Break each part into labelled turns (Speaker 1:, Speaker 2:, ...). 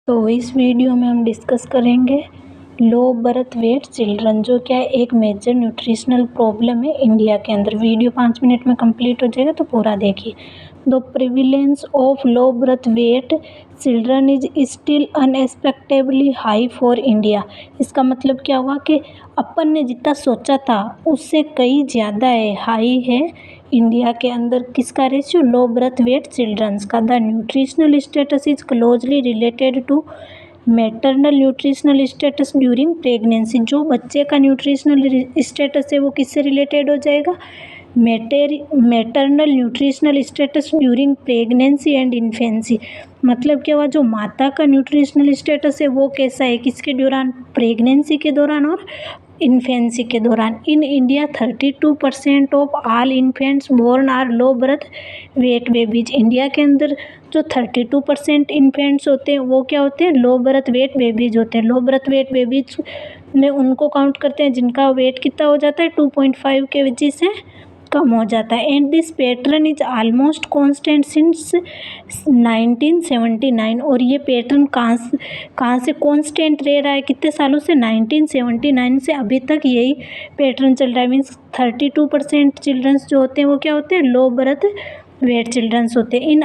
Speaker 1: तो इस वीडियो में हम डिस्कस करेंगे लो बर्थ वेट चिल्ड्रन, जो क्या है एक मेजर न्यूट्रिशनल प्रॉब्लम है इंडिया के अंदर। वीडियो 5 मिनट में कंप्लीट हो जाएगा तो पूरा देखिए। The prevalence of low birth weight children is still unexpectably high for India. इसका मतलब क्या हुआ कि अपन ने जितना सोचा था उससे कई ज़्यादा है, हाई है इंडिया के अंदर। किसका ratio? Low birth weight childrens का। The nutritional status is closely related to maternal nutritional status during pregnancy. जो बच्चे का न्यूट्रिशनल स्टेटस है वो किससे रिलेटेड हो जाएगा? Maternal nutritional status during pregnancy and infancy. मतलब क्या हुआ, जो माता का न्यूट्रिशनल स्टेटस है वो कैसा है, किसके दौरान? प्रेगनेंसी के दौरान और इन्फेंसी के दौरान। In India 32% of all infants born are low birth weight babies. India के अंदर जो 32% इन्फेंट्स होते हैं वो क्या होते हैं? लो बर्थ वेट बेबीज होते हैं। लो बर्थ वेट बेबीज में उनको काउंट करते हैं जिनका वेट कितना हो जाता है? 2.5 के वजह से कम हो जाता है। And this pattern is almost constant since 1979। और ये पैटर्न कहाँ से कांस्टेंट रह रहा है? कितने सालों से? 1979 से अभी तक यही पैटर्न चल रहा है। मीन्स 32% चिल्ड्रंस जो होते हैं वो क्या होते हैं? लो बर्थ वेट चिल्ड्रंस होते हैं। इन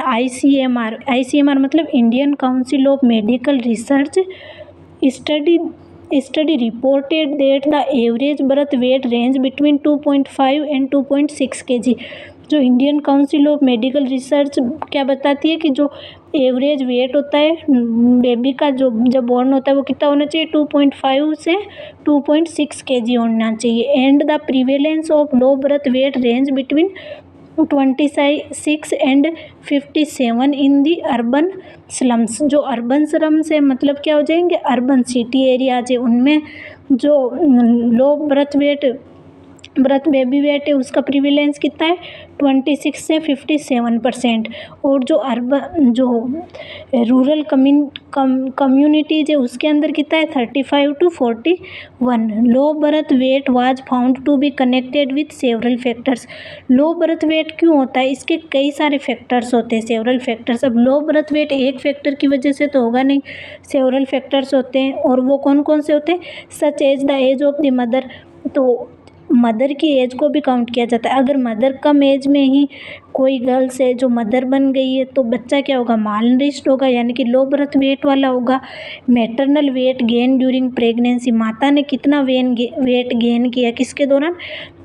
Speaker 1: ICMR मतलब Indian council of medical research study reported that the average birth weight range between 2.5 and 2.6 kg। जो Indian council of medical research क्या बताती है कि जो एवरेज वेट होता है बेबी का, जो जब बॉर्न होता है वो कितना होना चाहिए? 2.5 से 2.6 kg होना चाहिए। And the prevalence of low birth wait range between 26 and 57 in the urban slums. जो अर्बन स्लम्स है मतलब क्या हो जाएंगे? अर्बन सिटी एरियाज है, उनमें जो लो बर्थ बेबी वेट है उसका प्रिविलेंस कितना है? 26 से 57%। और जो रूरल कम्युनिटीज है उसके अंदर कितना है? 35 to 41। Low birth weight was found to be connected with several factors. Low birth weight क्यों होता है? इसके कई सारे फैक्टर्स होते हैं, सेवरल फैक्टर्स। अब लो बर्थ वेट एक फैक्टर की वजह से तो होगा नहीं, सेवरल फैक्टर्स होते हैं। और वो कौन कौन से होते हैं? Such as the age of the mother. तो मदर की एज को भी काउंट किया जाता है। अगर मदर कम एज में ही कोई गर्ल्स है जो मदर बन गई है तो बच्चा क्या होगा? मालनरिश्ड होगा, यानी कि लो बर्थ वेट वाला होगा। Maternal weight gain during pregnancy. माता ने कितना वेट गेन किया? किसके दौरान?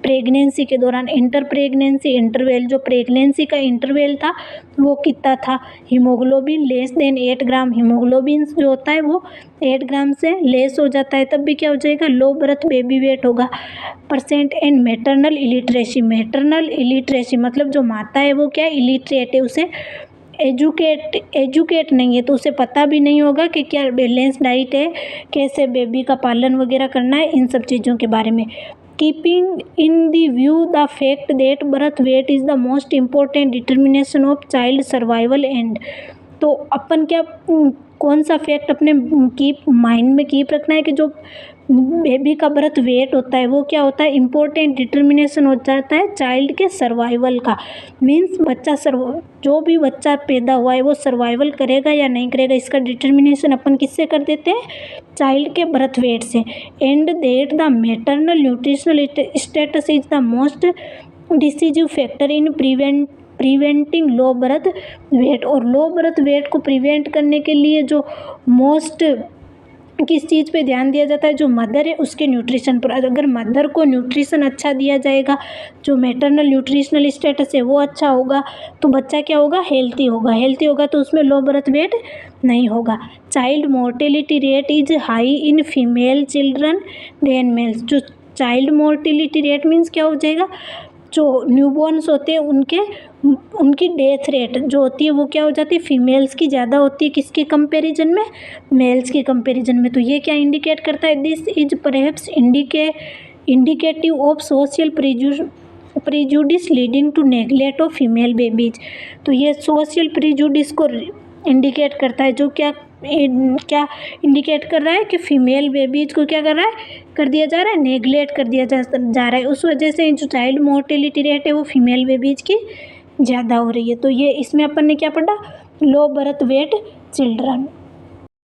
Speaker 1: प्रेगनेंसी के दौरान। इंटर प्रेगनेंसी इंटरवेल, जो प्रेगनेंसी का इंटरवेल था वो कितना था? हीमोग्लोबिन लेस देन 8 ग्राम। हीमोग्लोबिन जो होता है वो 8 ग्राम से लेस हो जाता है, तब भी क्या हो जाएगा? लो बर्थ बेबी वेट होगा। परसेंट। एंड मैटरनल इलिटरेसी मतलब जो माता है वो क्या? इलिटरेट है, उसे एजुकेट नहीं है, तो उसे पता भी नहीं होगा कि क्या बैलेंस डाइट है, कैसे बेबी का पालन वगैरह करना है, इन सब चीज़ों के बारे में। Keeping in the view the fact that birth weight is the most important determination of child survival and. तो अपन क्या कौन सा फैक्ट अपने माइंड में कीप रखना है कि जो बेबी का बर्थ वेट होता है वो क्या होता है? इम्पोर्टेंट डिटर्मिनेशन हो जाता है चाइल्ड के सर्वाइवल का। मीन्स जो भी बच्चा पैदा हुआ है वो सर्वाइवल करेगा या नहीं करेगा, इसका डिटर्मिनेशन अपन किससे कर देते हैं? चाइल्ड के बर्थ वेट से। And that the maternal nutritional status is the most decisive factor in preventing low birth wait. और लो बर्थ वेट को प्रिवेंट करने के लिए जो मोस्ट किस चीज़ पे ध्यान दिया जाता है? जो मदर है उसके न्यूट्रिशन पर। अगर मदर को न्यूट्रिशन अच्छा दिया जाएगा, जो मैटरनल न्यूट्रिशनल स्टेटस है वो अच्छा होगा, तो बच्चा क्या होगा? हेल्थी होगा तो उसमें लो बर्थ वेट नहीं होगा। Child mortality rate is high in female children than males. जो चाइल्ड मोर्टेलिटी रेट मीन्स क्या हो जाएगा? जो न्यूबॉर्न्स होते हैं उनकी डेथ रेट जो होती है वो क्या हो जाती है? फीमेल्स की ज़्यादा होती है। किसके कंपैरिजन में? मेल्स के कंपैरिजन में। तो ये क्या इंडिकेट करता है? This is perhaps indicative of social prejudice leading to neglect of female babies. तो ये सोशल प्रीजुडिस को इंडिकेट करता है, जो क्या इंडिकेट कर रहा है कि फीमेल बेबीज को क्या कर दिया जा रहा है? नेग्लेक्ट कर दिया जा रहा है। उस वजह से जो चाइल्ड मोर्टेलिटी रेट है वो फीमेल बेबीज की ज़्यादा हो रही है। तो ये इसमें अपन ने क्या पढ़ा? लो बर्थ वेट चिल्ड्रन।